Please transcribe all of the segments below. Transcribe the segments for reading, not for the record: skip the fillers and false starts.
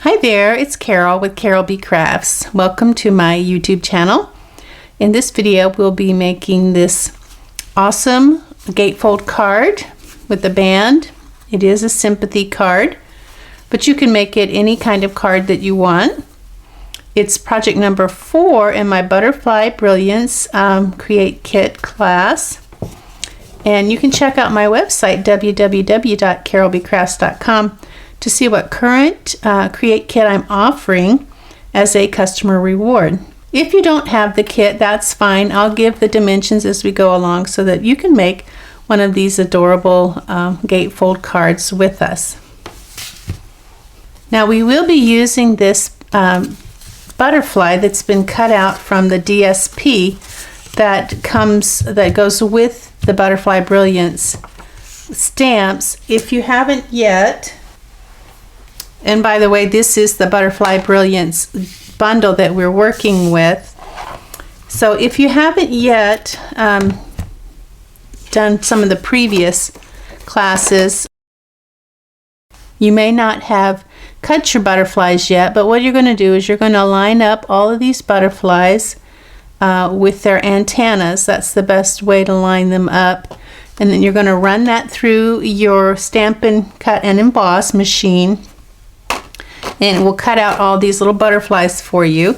Hi there, it's Carol with Carolbcrafts. Welcome to my YouTube channel. In this video, we'll be making this awesome gatefold card with a band. It is a Sympathy card, but you can make it any kind of card that you want. It's project number 4 in my Butterfly Brilliance Create Kit class. And you can check out my website, www.carolbcrafts.com, to see what current Create Kit I'm offering as a customer reward. If you don't have the kit, that's fine. I'll give the dimensions as we go along so that you can make one of these adorable gatefold cards with us. Now we will be using this butterfly that's been cut out from the DSP that goes with the Butterfly Brilliance stamps. If you haven't yet, and by the way, this is the Butterfly Brilliance bundle that we're working with. So if you haven't yet done some of the previous classes, you may not have cut your butterflies yet, but what you're going to do is you're going to line up all of these butterflies with their antennas. That's the best way to line them up. And then you're going to run that through your Stampin' Cut and Emboss machine. And it will cut out all these little butterflies for you.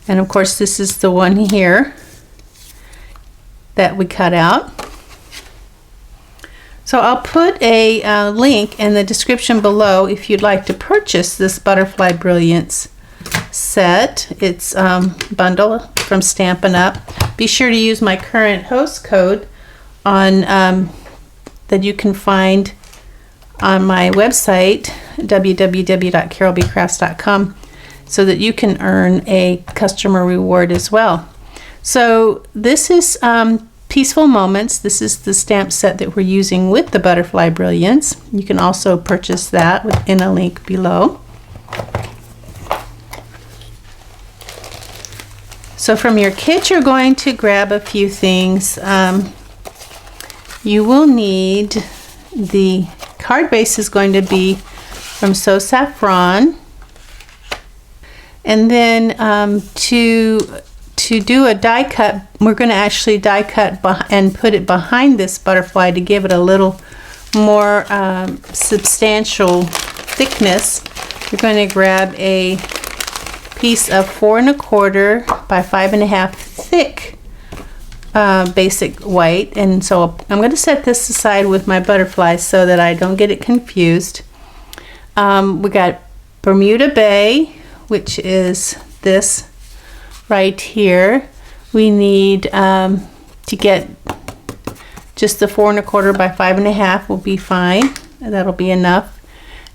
And of course, this is the one here that we cut out. So I'll put a link in the description below if you'd like to purchase this Butterfly Brilliance set. It's bundle from Stampin' Up. Be sure to use my current host code on that you can find on my website, www.carolbcrafts.com, so that you can earn a customer reward as well. So this is Peaceful Moments. This is the stamp set that we're using with the Butterfly Brilliance. You can also purchase that in a link below. So from your kit, you're going to grab a few things. You will need the card base is going to be from So Saffron, and then to do a die cut, we're going to actually die cut and put it behind this butterfly to give it a little more substantial thickness. You're going to grab a piece of 4 1/4 by 5 1/2 thick basic white, and so I'm going to set this aside with my butterflies so that I don't get it confused. We got Bermuda Bay, which is this right here. We need to get just the 4 1/4 by 5 1/2 will be fine. That'll be enough.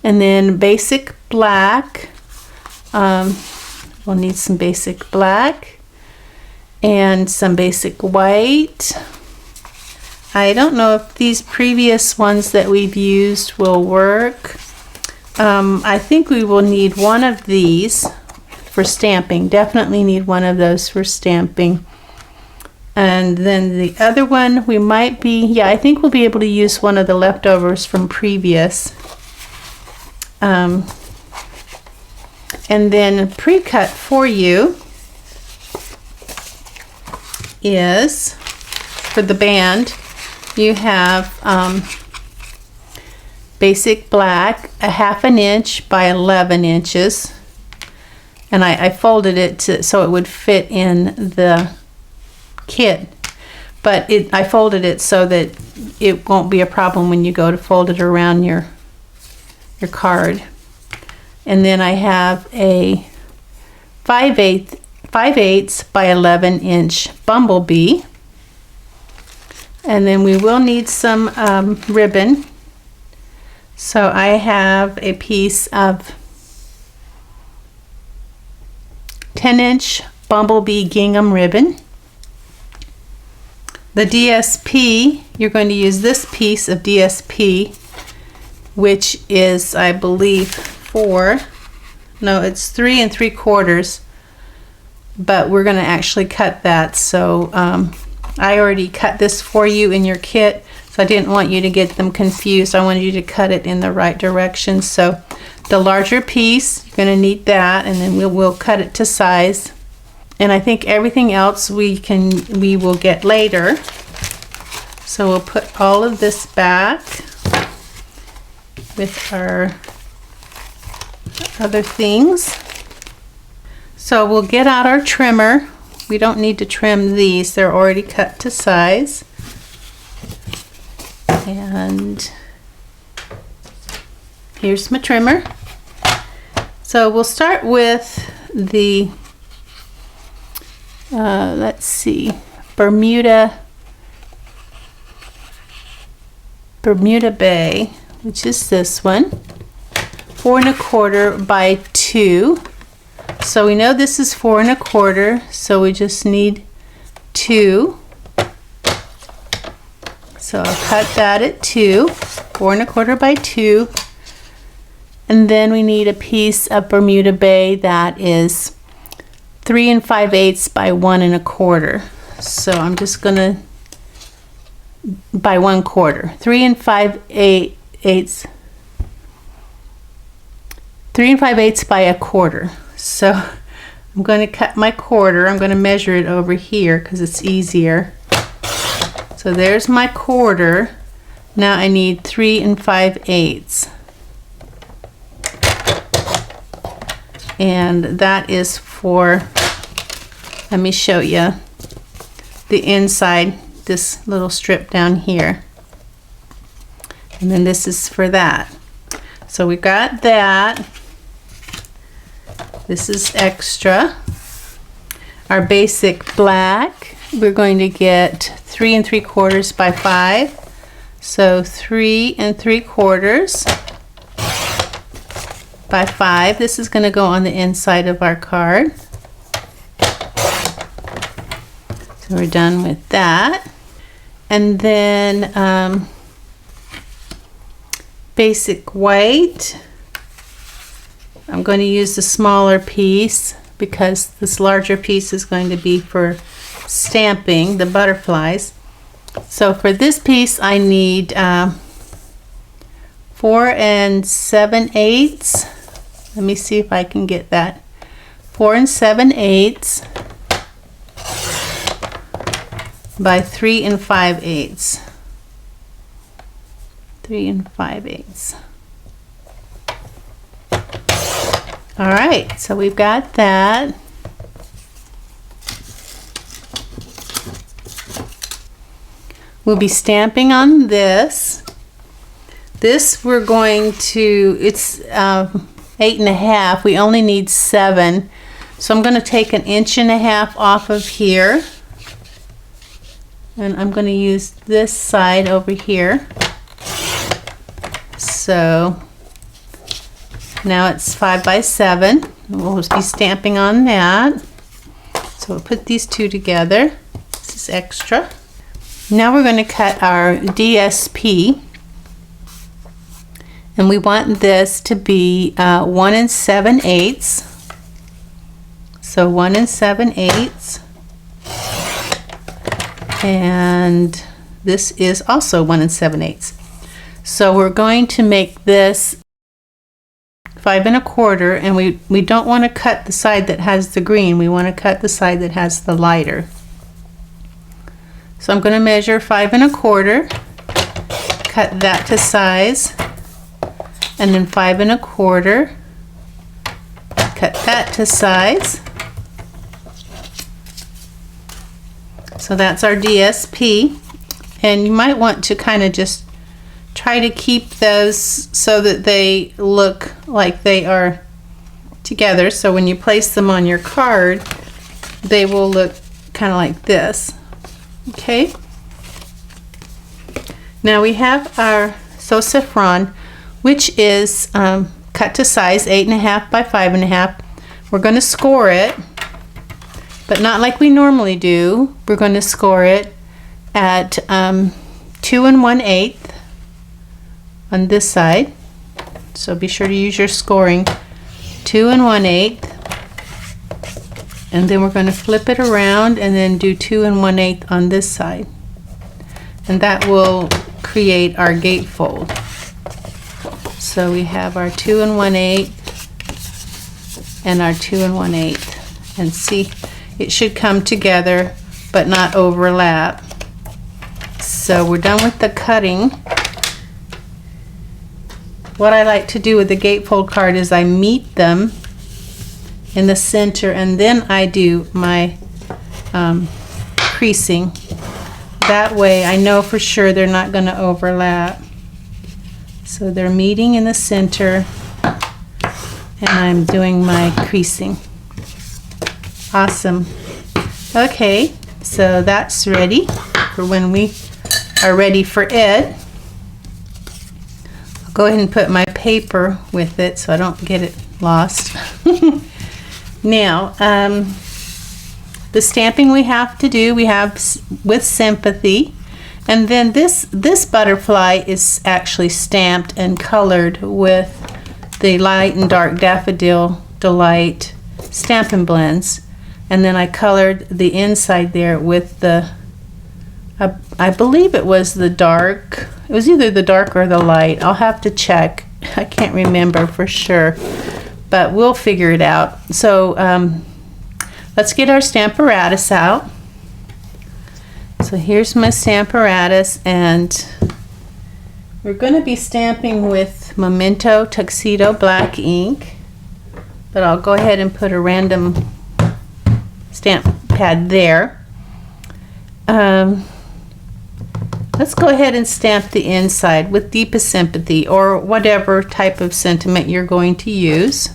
And then basic black. We'll need some basic black and some basic white. I don't know if these previous ones that we've used will work. I think we will need one of these for stamping. Definitely need one of those for stamping. And then the other one we might be, yeah, I think we'll be able to use one of the leftovers from previous. And then pre-cut for you is, for the band, you have basic black, a 1/2 inch by 11 inches, and I folded it so it would fit in the kit, but I folded it so that it won't be a problem when you go to fold it around your card. And then I have a 5/8 by 11 inch bumblebee. And then we will need some ribbon. So I have a piece of 10-inch bumblebee gingham ribbon. The DSP, you're going to use this piece of DSP, which is, I believe, it's 3 3/4, but we're going to actually cut that. So I already cut this for you in your kit, so I didn't want you to get them confused. I wanted you to cut it in the right direction. So the larger piece, you're going to need that, and then we'll cut it to size. And I think everything else we will get later. So we'll put all of this back with our other things. So we'll get out our trimmer. We don't need to trim these, they're already cut to size. And here's my trimmer. So we'll start with the let's see, Bermuda Bay, which is this one, 4 1/4 by 2. So we know this is 4 1/4, so we just need 2. So I'll cut that at 2, 4 1/4 by 2. And then we need a piece of Bermuda Bay that is 3 5/8 by 1 1/4. So I'm just gonna, by 1/4, 3 5/8, 3 5/8 by 1/4. So I'm going to cut my quarter. I'm going to measure it over here because it's easier. So there's my quarter. Now I need 3 5/8. And that is for, let me show you the inside, this little strip down here. And then this is for that. So we got that. This is extra. Our basic black, we're going to get 3 3/4 by 5. So 3 3/4 by 5. This is going to go on the inside of our card. So we're done with that. And then basic white. I'm going to use the smaller piece because this larger piece is going to be for stamping the butterflies. So for this piece I need 4 7/8. Let me see if I can get that. 4 7/8 by 3 5/8. 3 5/8. All right, so we've got that. We'll be stamping on this. This we're going to, it's 8 1/2. We only need 7. So I'm going to take 1 1/2 off of here. And I'm going to use this side over here. So now it's 5 by 7. We'll be stamping on that. So we'll put these two together. This is extra. Now we're going to cut our DSP. And we want this to be 1 7/8. So 1 7/8. And this is also 1 7/8. So we're going to make this 5 1/4, and we don't want to cut the side that has the green. We want to cut the side that has the lighter. So I'm going to measure 5 1/4, cut that to size, and then 5 1/4, cut that to size. So that's our DSP, and you might want to kind of just try to keep those so that they look like they are together. So when you place them on your card, they will look kind of like this. Okay. Now we have our saffron, which is cut to size 8 1/2 by 5 1/2. We're going to score it, but not like we normally do. We're going to score it at 2 1/8 on this side. So be sure to use your scoring. 2 1/8, and then we're going to flip it around and then do 2 1/8 on this side, and that will create our gatefold. So we have our 2 1/8 and our 2 1/8, and see, it should come together but not overlap. So we're done with the cutting. What I like to do with the gatefold card is I meet them in the center, and then I do my creasing. That way I know for sure they're not going to overlap. So they're meeting in the center, and I'm doing my creasing. Awesome. Okay, so that's ready for when we are ready for it. I'll go ahead and put my paper with it so I don't get it lost. Now, the stamping we have to do, we have with Sympathy. And then this butterfly is actually stamped and colored with the Light and Dark Daffodil Delight Stampin' Blends. And then I colored the inside there with the, I believe it was the dark, it was either the dark or the light. I'll have to check. I can't remember for sure, but we'll figure it out. So let's get our Stamparatus out. So here's my Stamparatus, and we're going to be stamping with Memento Tuxedo black ink, but I'll go ahead and put a random stamp pad there. Let's go ahead and stamp the inside with Deepest Sympathy, or whatever type of sentiment you're going to use.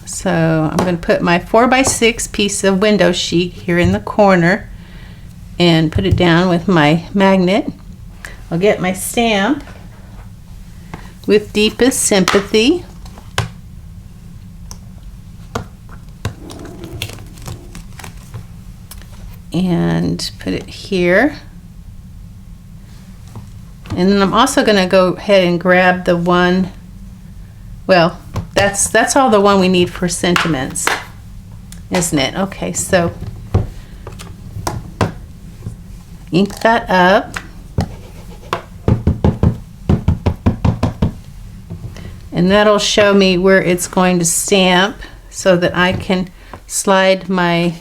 So I'm going to put my 4x6 piece of window sheet here in the corner and put it down with my magnet. I'll get my stamp with Deepest Sympathy. And put it here. And then I'm also going to go ahead and grab the one, well, that's all the one we need for sentiments, isn't it? Okay, so ink that up. And that'll show me where it's going to stamp so that I can slide my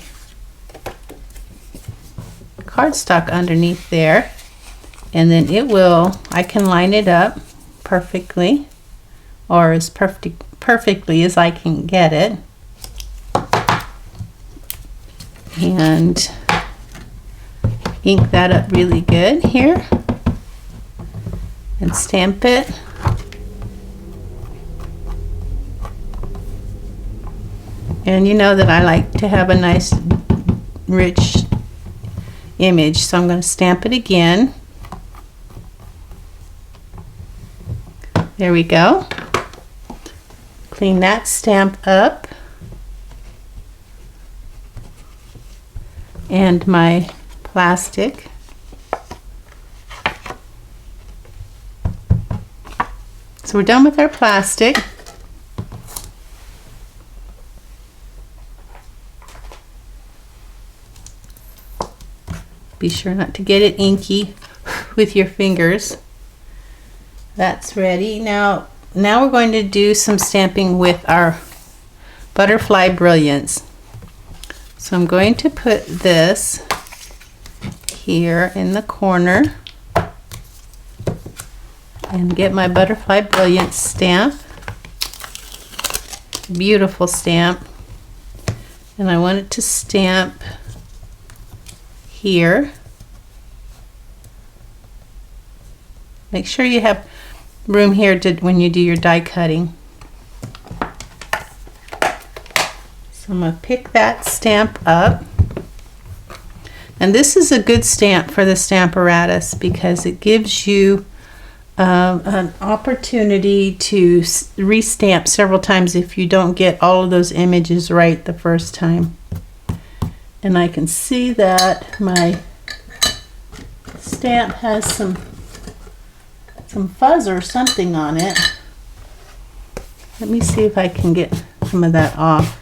cardstock underneath there. And then it will, I can line it up perfectly, or as perfectly as I can get it. And ink that up really good here and stamp it. And you know that I like to have a nice rich image, so I'm going to stamp it again. There we go. Clean that stamp up. And my plastic. So we're done with our plastic. Be sure not to get it inky with your fingers. That's ready. Now we're going to do some stamping with our Butterfly Brilliance. So I'm going to put this here in the corner and get my Butterfly Brilliance stamp. Beautiful stamp. And I want it to stamp here. Make sure you have room here to when you do your die cutting. So I'm going to pick that stamp up. And this is a good stamp for the Stamparatus because it gives you an opportunity to restamp several times if you don't get all of those images right the first time. And I can see that my stamp has some fuzz or something on it. Let me see if I can get some of that off.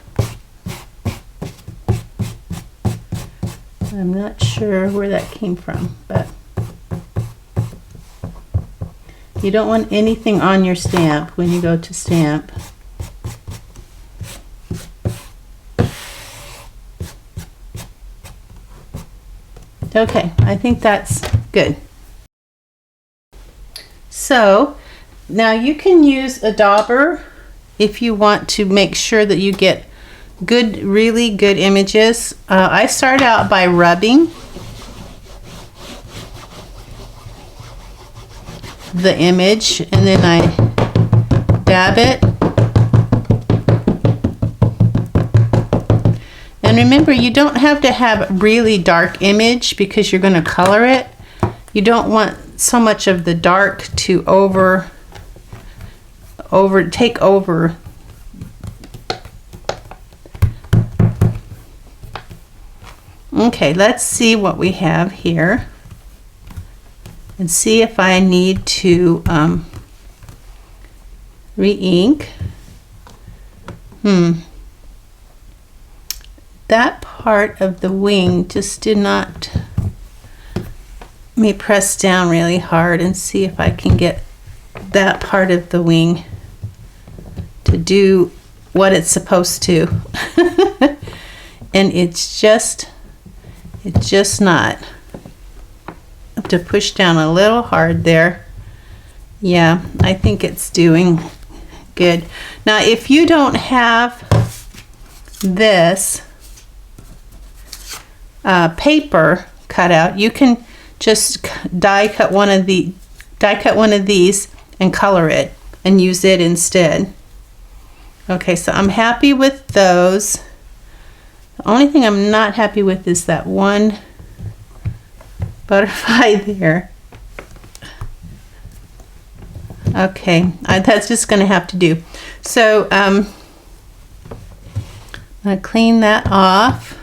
I'm not sure where that came from, but You don't want anything on your stamp when you go to stamp. Okay, I think that's good. So now you can use a dauber if you want to make sure that you get good, really good images. I start out by rubbing the image and then I dab it. And remember, you don't have to have a really dark image because you're going to color it. You don't want so much of the dark to take over. Okay, let's see what we have here and see if I need to re-ink. That part of the wing just did not. Let me press down really hard and see if I can get that part of the wing to do what it's supposed to. And it's just not. I have to push down a little hard there. Yeah, I think it's doing good. Now, if you don't have this paper cut out, you can just die cut one of these and color it and use it instead. Okay, so I'm happy with those. The only thing I'm not happy with is that one butterfly there. Okay, that's just going to have to do. So I'm going to clean that off.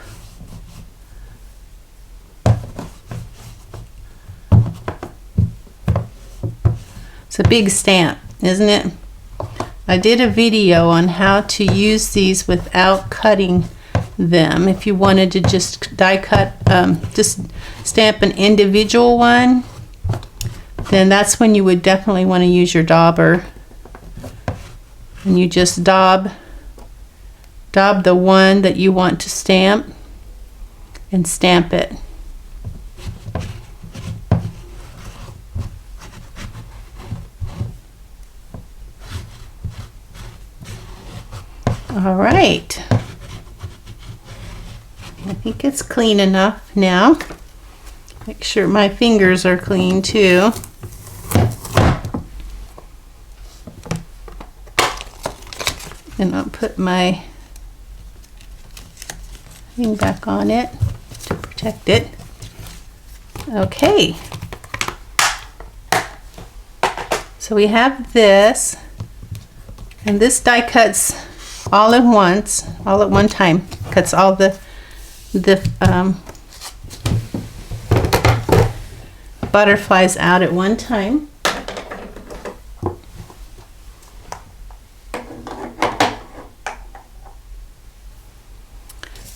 It's a big stamp, isn't it? I did a video on how to use these without cutting them. If you wanted to just die cut, just stamp an individual one, then that's when you would definitely want to use your dauber. And you just daub the one that you want to stamp and stamp it. All right. I think it's clean enough now. Make sure my fingers are clean too. And I'll put my thing back on it to protect it. Okay. So we have this, and this die cuts all at once, all at one time. Cuts all the butterflies out at one time.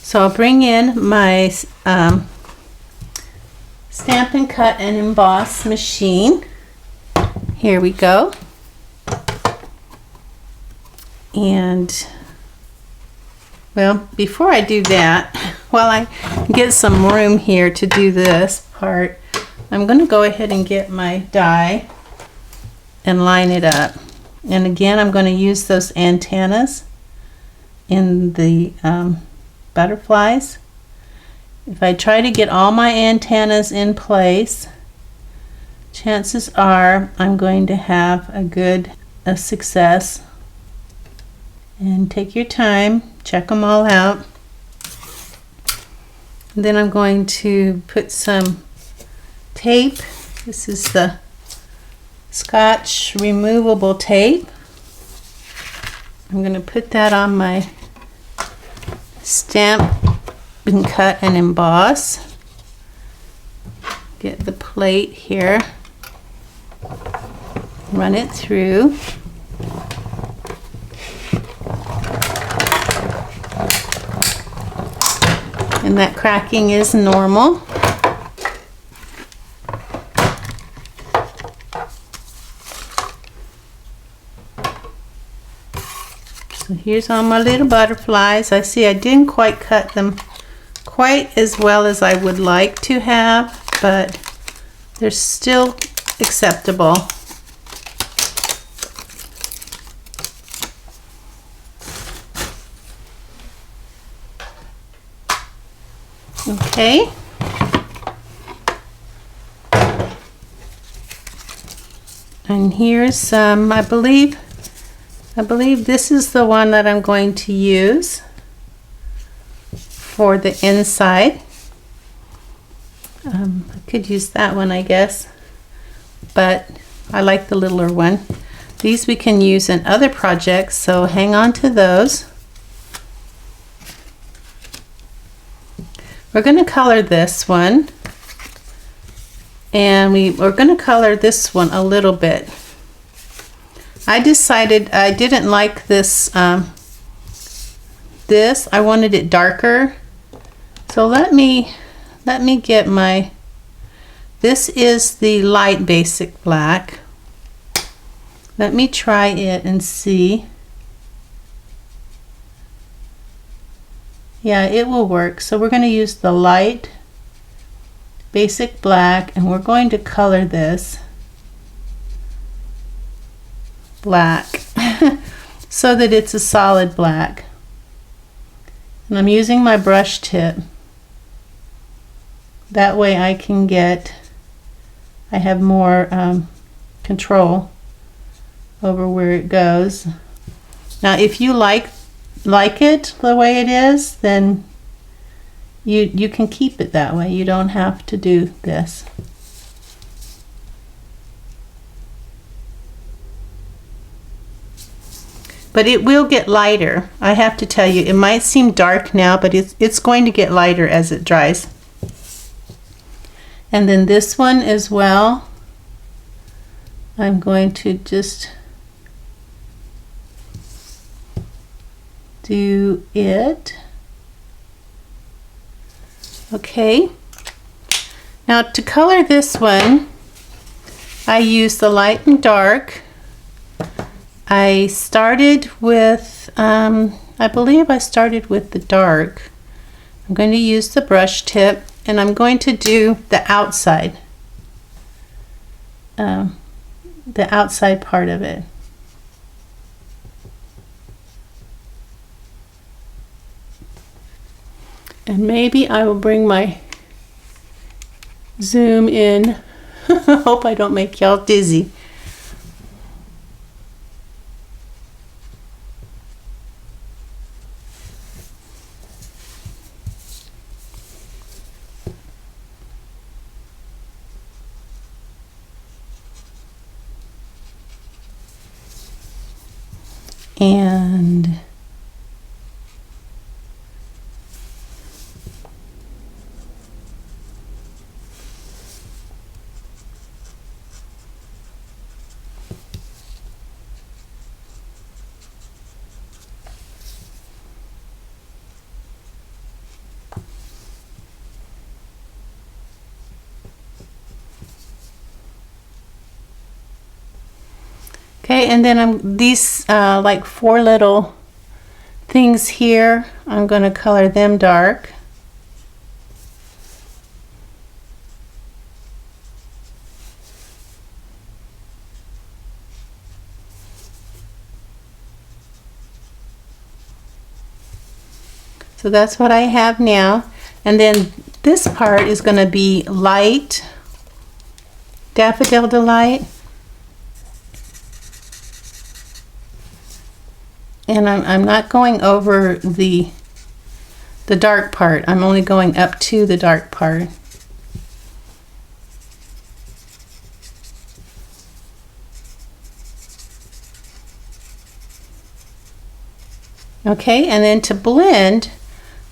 So I'll bring in my Stampin' Cut and Emboss machine. Here we go. And well, before I do that, while I get some room here to do this part, I'm going to go ahead and get my die and line it up. And again, I'm going to use those antennas in the butterflies. If I try to get all my antennas in place, chances are I'm going to have a success. And take your time, check them all out. And then I'm going to put some tape. This is the Scotch removable tape. I'm going to put that on my Stampin' Cut and Emboss. Get the plate here, run it through. And that cracking is normal. here's all my little butterflies. I see I didn't quite cut them quite as well as I would like to have, but they're still acceptable. Okay. And here's some, I believe this is the one that I'm going to use for the inside. I could use that one, I guess, but I like the littler one. These we can use in other projects, so hang on to those. We're going to color this one, and we're going to color this one a little bit. I decided I didn't like this. I wanted it darker. So let me get my. This is the light basic black. Let me try it and see. Yeah, it will work. So we're going to use the light basic black, and we're going to color this black so that it's a solid black. And I'm using my brush tip. That way I have more control over where it goes. Now if you like it the way it is, then you can keep it that way. You don't have to do this. But it will get lighter. I have to tell you, it might seem dark now, but it's going to get lighter as it dries. And then this one as well, I'm going to just do it. Okay. Now to color this one, I use the light and dark. I started with, I believe I started with the dark. I'm going to use the brush tip, and I'm going to do the outside part of it. And maybe I will bring my zoom in. Hope I don't make y'all dizzy. And okay, and then I'm these like 4 little things here, I'm going to color them dark. So that's what I have now. And then this part is going to be light, Daffodil Delight. And I'm not going over the dark part. I'm only going up to the dark part. Okay, and then to blend,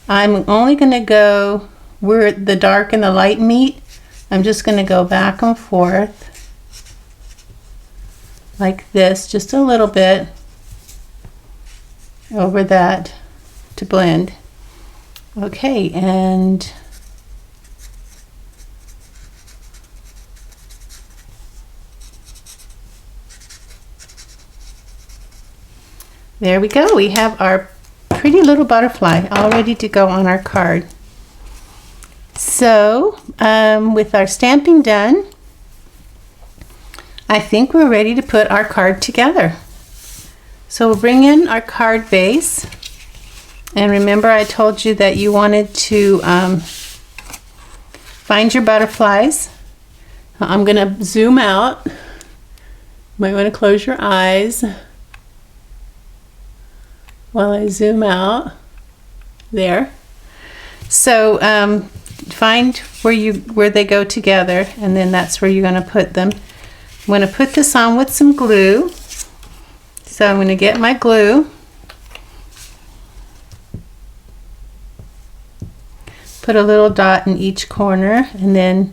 I'm only going to go where the dark and the light meet. I'm just going to go back and forth like this, just a little bit over that to blend. Okay, and There we go. We have our pretty little butterfly all ready to go on our card. So with our stamping done, I think we're ready to put our card together. So we'll bring in our card base. And remember, I told you that you wanted to find your butterflies. I'm going to zoom out. You might want to close your eyes while I zoom out. There. So find where they go together, and then that's where you're going to put them. I'm going to put this on with some glue. So I'm going to get my glue. Put a little dot in each corner, and then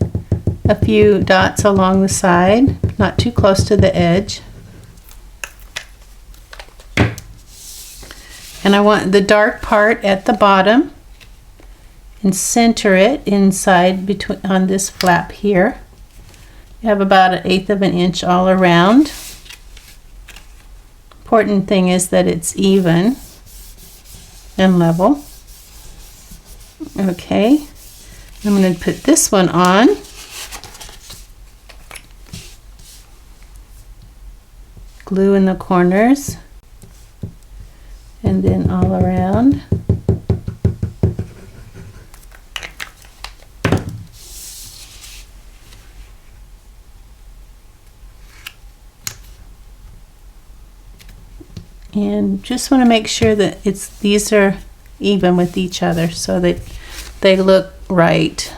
a few dots along the side, not too close to the edge. And I want the dark part at the bottom, and center it inside between on this flap here. You have about 1/8 of an inch all around. Important thing is that it's even and level. Okay, I'm going to put this one on. Glue in the corners and then all around. And just want to make sure that these are even with each other so that they look right.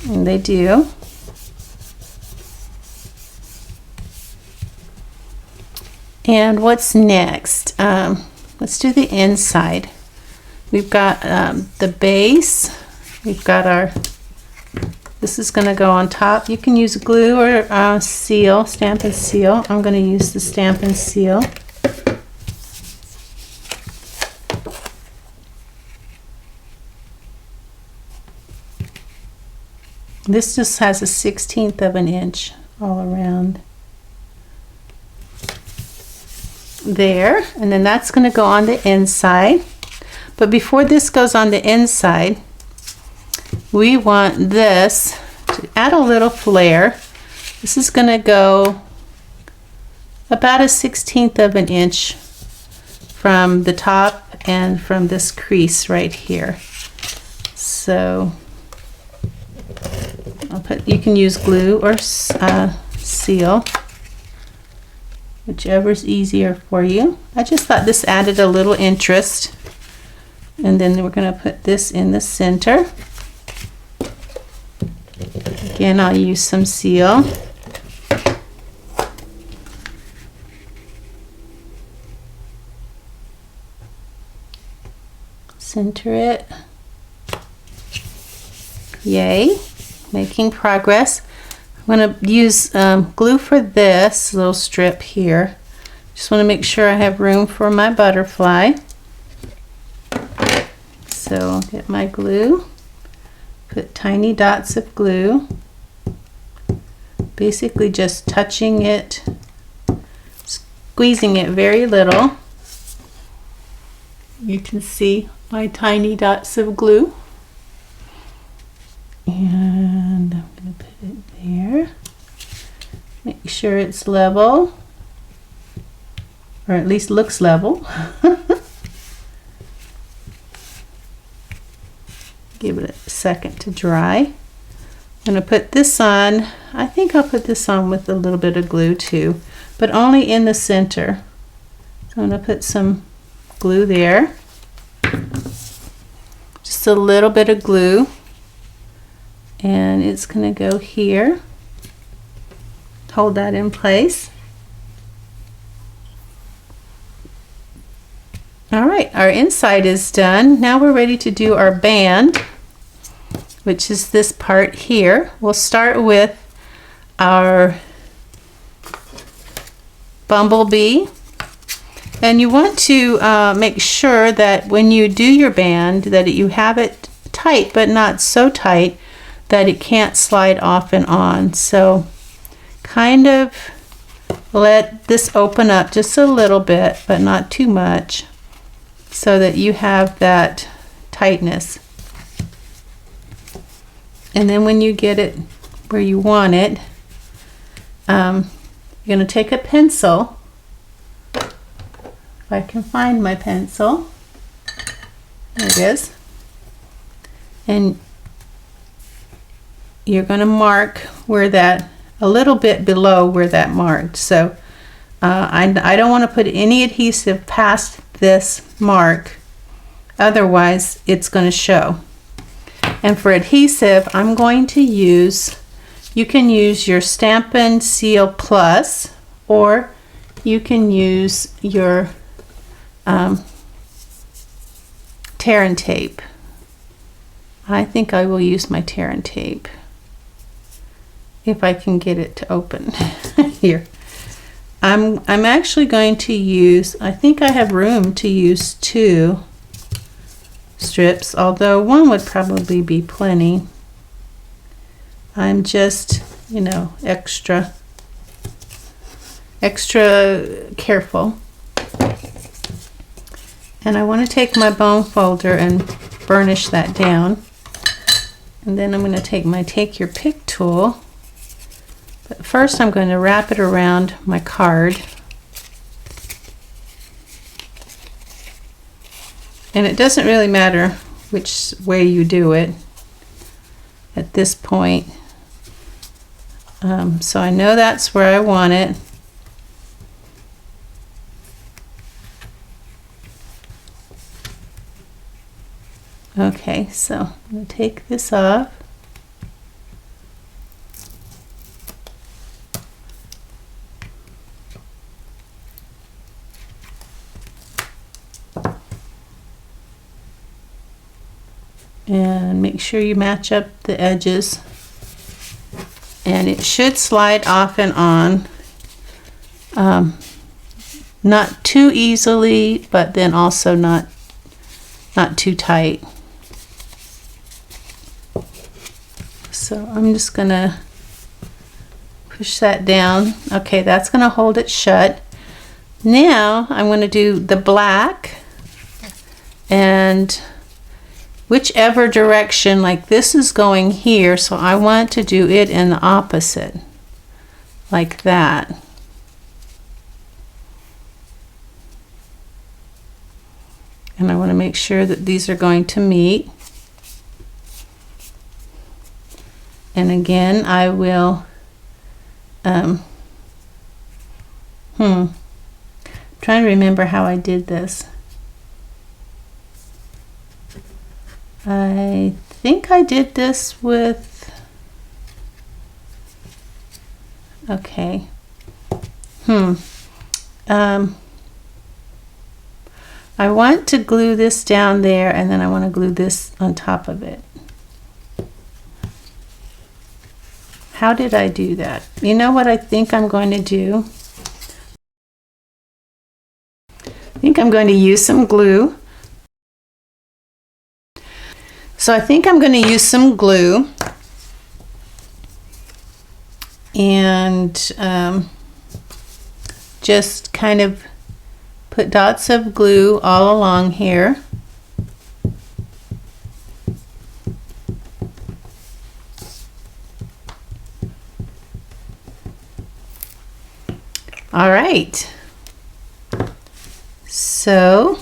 And they do. And what's next? Let's do the inside. We've got the base. We've got this is going to go on top. You can use glue or seal, Stampin' Seal. I'm going to use the Stampin' Seal. This just has a 1/16 of an inch all around. There, and then that's going to go on the inside. But before this goes on the inside, we want this to add a little flare. This is going to go about a 1/16 of an inch from the top and from this crease right here. So you can use glue or seal, whichever's easier for you. I just thought this added a little interest. And then we're going to put this in the center. Again, I'll use some seal. Center it. Yay, making progress. I'm going to use glue for this little strip here. Just want to make sure I have room for my butterfly. So I'll get my glue, put tiny dots of glue, basically just touching it, squeezing it very little. You can see my tiny dots of glue. And I'm going to put it there. Make sure it's level, or at least looks level. Give it a second to dry. I'm going to put this on. I think I'll put this on with a little bit of glue too, but only in the center. So I'm going to put some glue there. Just a little bit of glue. And it's going to go here. Hold that in place. All right, our inside is done. Now we're ready to do our band, which is this part here. We'll start with our bumblebee. And you want to make sure that when you do your band that you have it tight, but not so tight that it can't slide off and on. So kind of let this open up just a little bit, but not too much, so that you have that tightness. And then when you get it where you want it, you're going to take a pencil. If I can find my pencil. There it is. And you're going to mark where that, a little bit below where that marked. So I don't want to put any adhesive past this mark, otherwise it's going to show. And for adhesive, I'm going to use, you can use your Stampin' Seal Plus, or you can use your tear and tape. I think I will use my tear and tape if I can get it to open. Here. I'm actually going to use, I think I have room to use 2 strips, although 1 would probably be plenty. I'm just, you know, extra careful. And I want to take my bone folder and burnish that down. And then I'm going to take my Take Your Pick tool. But first I'm going to wrap it around my card. And it doesn't really matter which way you do it at this point. So I know that's where I want it. Okay, so I'm going to take this off. And make sure you match up the edges, and it should slide off and on, not too easily, but then also not too tight. So I'm just gonna push that down. Okay, that's gonna hold it shut. Now I'm going to do the black, and whichever direction, like this is going here, so I want to do it in the opposite, like that. And I want to make sure that these are going to meet. And again, I will, trying to remember how I did this. I think I did this with, okay, I want to glue this down there, and then I want to glue this on top of it. How did I do that? You know what I think I'm going to do? I think I'm going to use some glue. So I think I'm going to use some glue and just kind of put dots of glue all along here. All right. So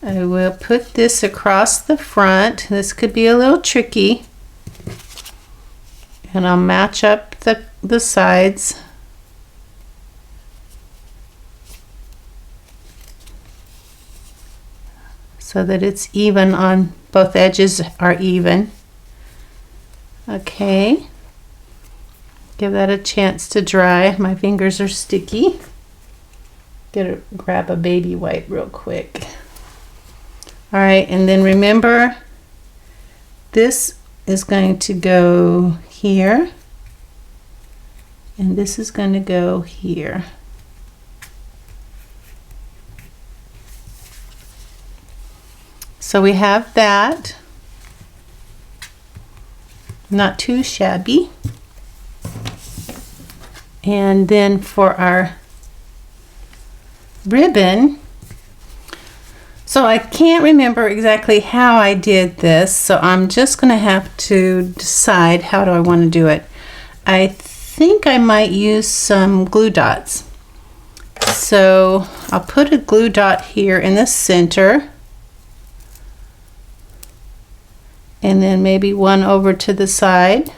I will put this across the front. This could be a little tricky. And I'll match up the sides. So that it's even on both edges are even. Okay. Give that a chance to dry. My fingers are sticky. Grab a baby wipe real quick. All right, and then remember, this is going to go here, and this is going to go here. So we have that. Not too shabby. And then for our ribbon, so I can't remember exactly how I did this, so I'm just going to have to decide how do I want to do it. I think I might use some glue dots. So I'll put a glue dot here in the center, and then maybe one over to the side,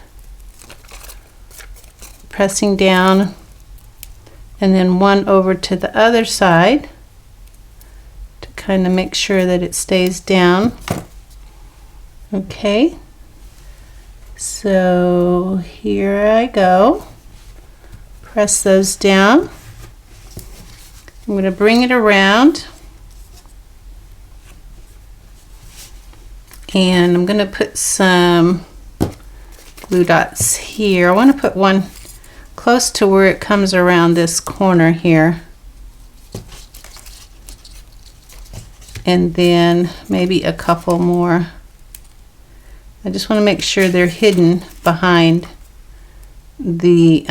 pressing down, and then one over to the other side to kind of make sure that it stays down. Okay, so here I go. Press those down. I'm going to bring it around, and I'm going to put some glue dots here. I want to put one close to where it comes around this corner here, and then maybe a couple more. I just want to make sure they're hidden behind the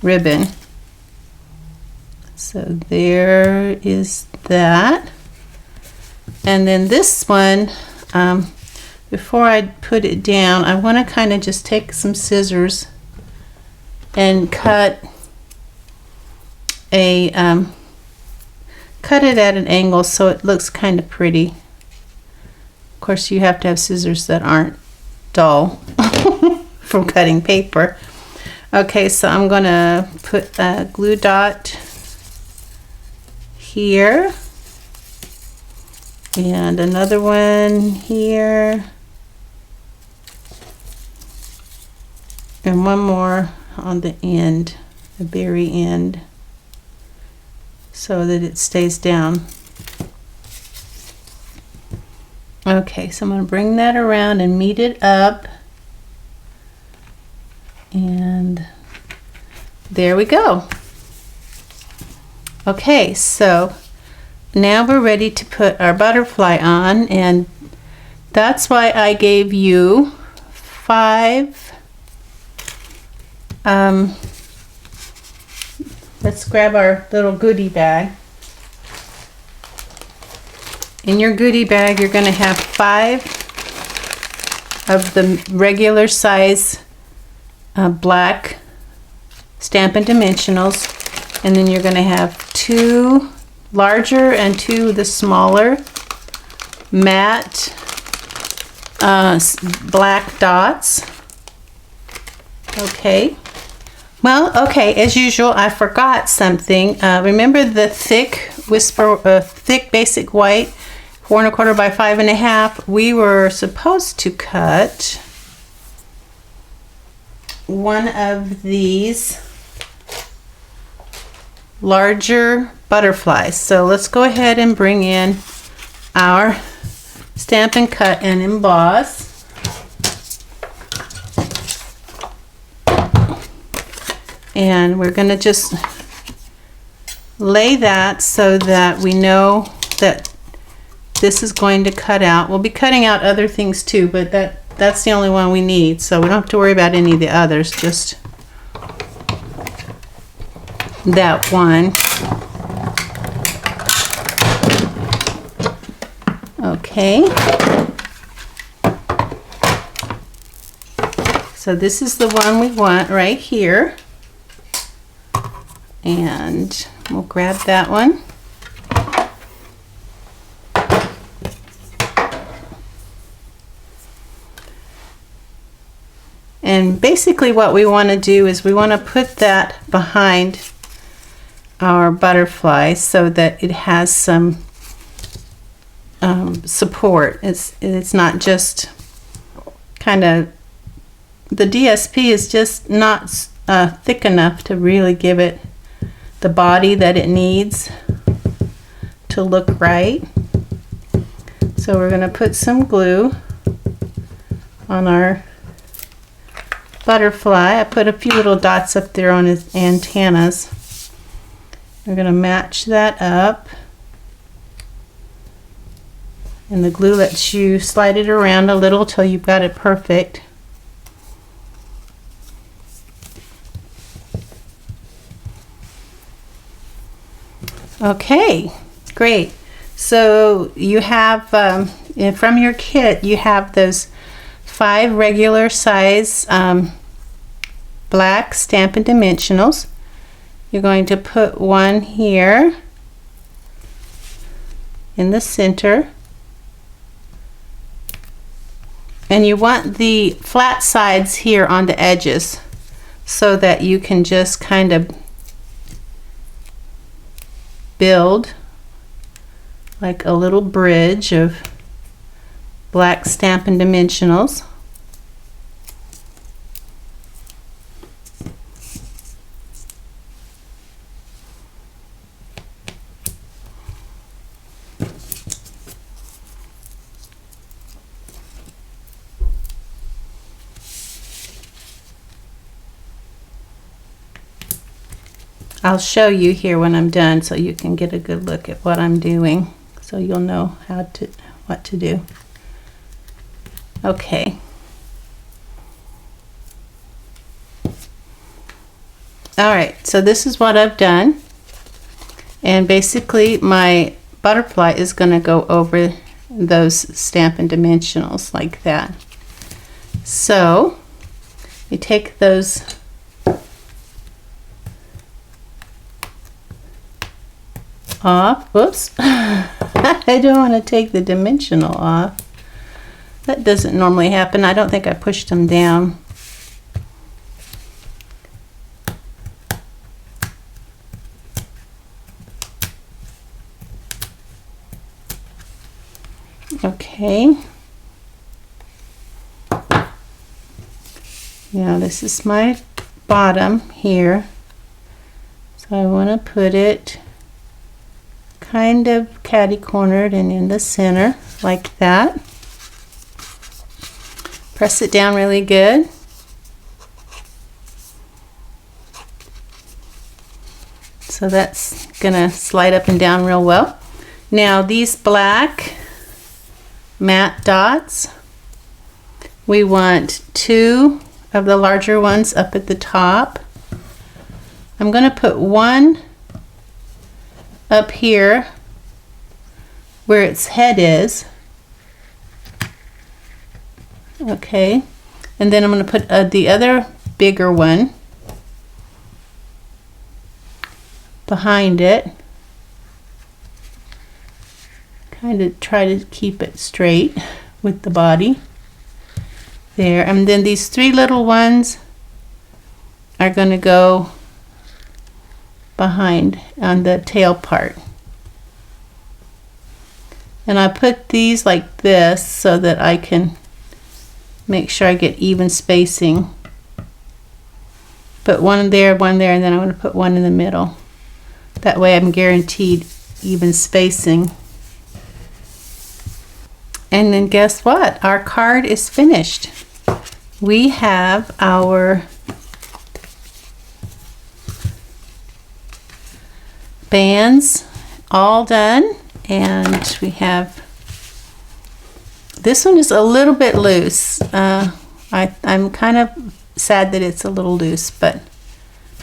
ribbon. So there is that. And then this one, before I put it down, I want to kind of just take some scissors and cut it at an angle so it looks kind of pretty. Of course, you have to have scissors that aren't dull from cutting paper. Okay, so I'm gonna put a glue dot here and another one here and one more on the end, the very end, so that it stays down. Okay, so I'm going to bring that around and meet it up, and there we go. Okay, so now we're ready to put our butterfly on, and that's why I gave you 5. Let's grab our little goodie bag. In your goodie bag, you're going to have 5 of the regular size black Stampin' Dimensionals, and then you're going to have 2 larger and 2 the smaller matte black dots. Okay. Well, okay, as usual, I forgot something. Remember the thick thick basic white, 4 1/4 by 5 1/2? We were supposed to cut one of these larger butterflies. So let's go ahead and bring in our Stampin' Cut and Emboss. And we're going to just lay that so that we know that this is going to cut out. We'll be cutting out other things too, but that's the only one we need, so we don't have to worry about any of the others, just that one. Okay. So this is the one we want right here. And we'll grab that one. And basically what we want to do is we want to put that behind our butterfly so that it has some support. It's not just kind of, the DSP is just not thick enough to really give it the body that it needs to look right. So we're going to put some glue on our butterfly. I put a few little dots up there on his antennas. We're going to match that up, and the glue lets you slide it around a little till you've got it perfect. Okay, great. So you have, from your kit, you have those 5 regular size black Stampin' Dimensionals. You're going to put one here in the center. And you want the flat sides here on the edges so that you can just kind of build like a little bridge of black Stampin' Dimensionals. I'll show you here when I'm done so you can get a good look at what I'm doing, so you'll know what to do. Okay. Alright, so this is what I've done, and basically my butterfly is going to go over those Stampin' Dimensionals like that. So you take those off. Whoops. I don't want to take the dimensional off. That doesn't normally happen. I don't think I pushed them down. Okay. Now this is my bottom here. So I want to put it kind of catty-cornered and in the center like that. Press it down really good. So that's gonna slide up and down real well. Now these black matte dots, we want 2 of the larger ones up at the top. I'm gonna put one up here where its head is. Okay, and then I'm going to put the other bigger one behind it. Kind of try to keep it straight with the body there, and then these 3 little ones are going to go behind on the tail part. And I put these like this so that I can make sure I get even spacing. Put one there, and then I'm going to put one in the middle. That way I'm guaranteed even spacing. And then guess what? Our card is finished. We have our bands all done, and we have, this one is a little bit loose. I'm kind of sad that it's a little loose, but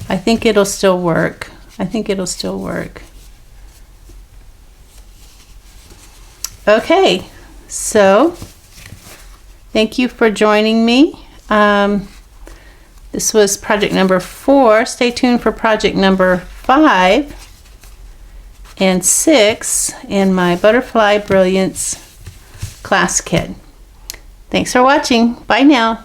I think it'll still work. Okay, so thank you for joining me. This was project number 4. Stay tuned for project number 5 and 6 in my Butterfly Brilliance class kit. Thanks for watching. Bye now.